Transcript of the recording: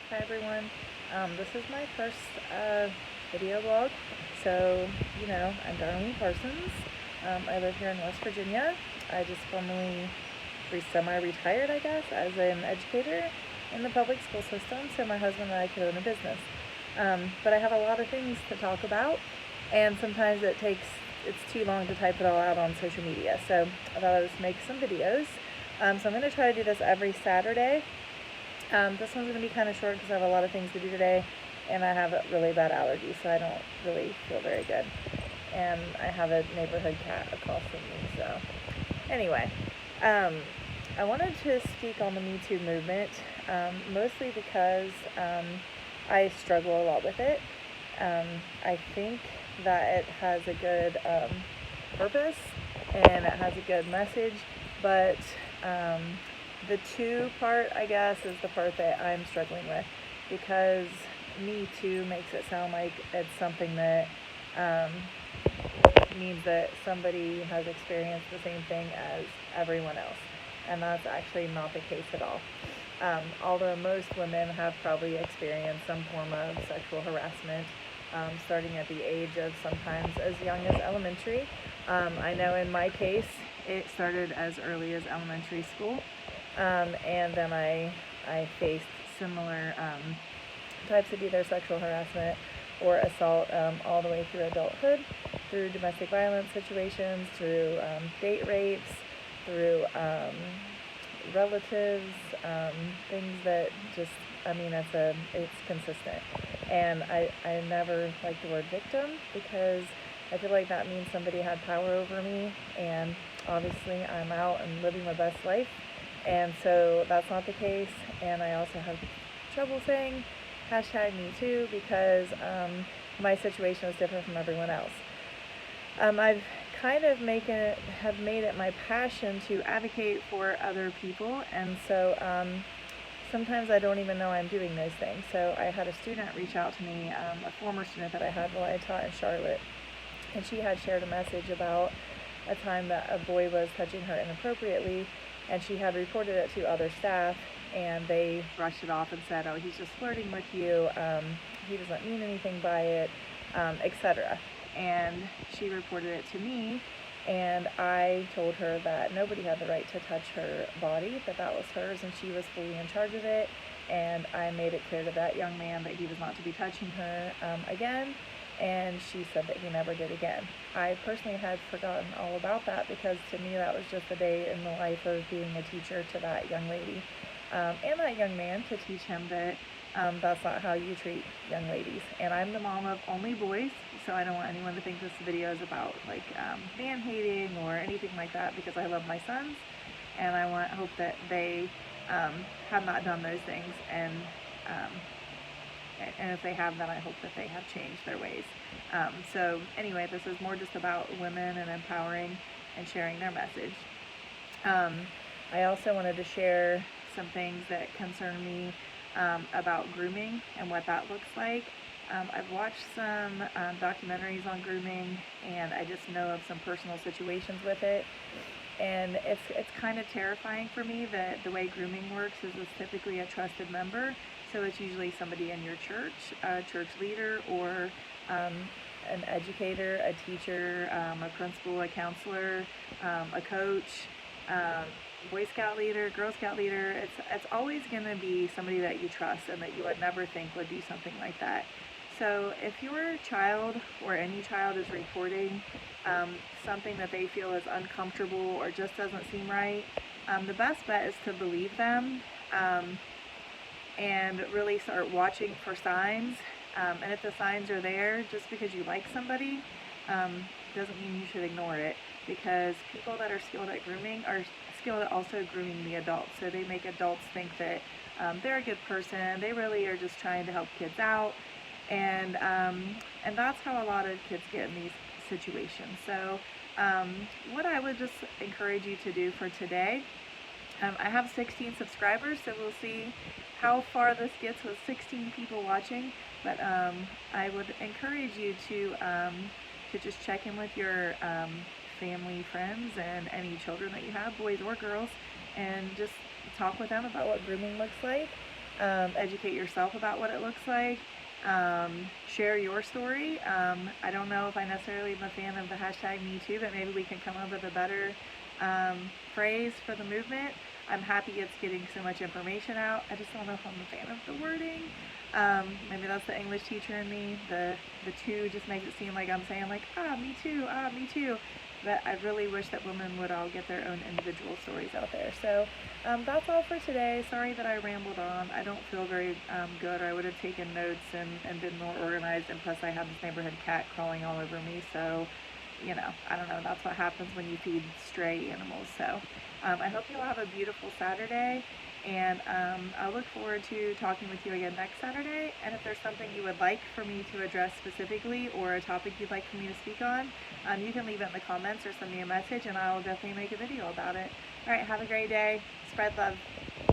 Hi everyone. This is my first video blog. So, I'm Darlene Parsons. I live here in West Virginia. I just formerly semi-retired, I guess, as an educator in the public school system, so my husband and I could own a business. But I have a lot of things to talk about, and sometimes it's too long to type it all out on social media. So I thought I would just make some videos. So I'm going to try to do this every Saturday. This one's going to be kind of short because I have a lot of things to do today, and I have a really bad allergy, so I don't really feel very good. And I have a neighborhood cat across from me, so anyway. I wanted to speak on the Me Too movement, mostly because I struggle a lot with it. I think that it has a good purpose, and it has a good message, but the two part, I guess, is the part that I'm struggling with, because Me Too makes it sound like it's something that means that somebody has experienced the same thing as everyone else, and that's actually not the case at all. Although most women have probably experienced some form of sexual harassment, starting at the age of sometimes as young as elementary. I know in my case it started as early as elementary school, and then I faced similar types of either sexual harassment or assault all the way through adulthood, through domestic violence situations, through date rapes, through relatives, things that just, it's consistent. And I never like the word victim, because I feel like that means somebody had power over me, and obviously I'm out and living my best life, and so that's not the case. And I also have trouble saying #MeToo because my situation is different from everyone else. I've kind of have made it my passion to advocate for other people, and so sometimes I don't even know I'm doing those things. So I had a student reach out to me, a former student that I had while I taught in Charlotte, and she had shared a message about a time that a boy was touching her inappropriately, and she had reported it to other staff, and they brushed it off and said, "Oh, he's just flirting with you, he doesn't mean anything by it," etc. And she reported it to me, and I told her that nobody had the right to touch her body, that was hers, and she was fully in charge of it. And I made it clear to that young man that he was not to be touching her again, and she said that he never did again. I personally had forgotten all about that, because to me that was just a day in the life of being a teacher to that young lady, and that young man, to teach him that that's not how you treat young ladies. And I'm the mom of only boys, so I don't want anyone to think this video is about like man hating or anything like that, because I love my sons, and I hope that they have not done those things, and if they have, then I hope that they have changed their ways. So anyway, this is more just about women and empowering and sharing their message. I also wanted to share some things that concern me about grooming and what that looks like. I've watched some documentaries on grooming, and I just know of some personal situations with it. And it's kind of terrifying for me that the way grooming works is it's typically a trusted member. So it's usually somebody in your church, a church leader, or an educator, a teacher, a principal, a counselor, a coach, Boy Scout leader, Girl Scout leader. It's always going to be somebody that you trust and that you would never think would do something like that. So if your child or any child is reporting something that they feel is uncomfortable or just doesn't seem right, the best bet is to believe them and really start watching for signs. And if the signs are there, just because you like somebody doesn't mean you should ignore it, because people that are skilled at grooming are skilled at also grooming the adults. So they make adults think that they're a good person. They really are just trying to help kids out, and that's how a lot of kids get in these situations. So what I would just encourage you to do for today, I have 16 subscribers, so we'll see how far this gets with 16 people watching. But I would encourage you to just check in with your family, friends, and any children that you have, boys or girls, and just talk with them about what grooming looks like. educate yourself about what it looks like. Share your story. I don't know if I necessarily am a fan of the hashtag #MeToo, but maybe we can come up with a better phrase for the movement. I'm happy it's getting so much information out. I just don't know if I'm a fan of the wording. Maybe that's the English teacher in me. The two just makes it seem like I'm saying like, me too, me too. But I really wish that women would all get their own individual stories out there. So that's all for today. Sorry that I rambled on. I don't feel very good, or I would have taken notes and been more organized. And plus I have this neighborhood cat crawling all over me. So, you know, I don't know. That's what happens when you feed stray animals. So I hope you'll have a beautiful Saturday. And I look forward to talking with you again next Saturday. And if there's something you would like for me to address specifically, or a topic you'd like for me to speak on, you can leave it in the comments or send me a message, and I'll definitely make a video about it. All right, have a great day. Spread love.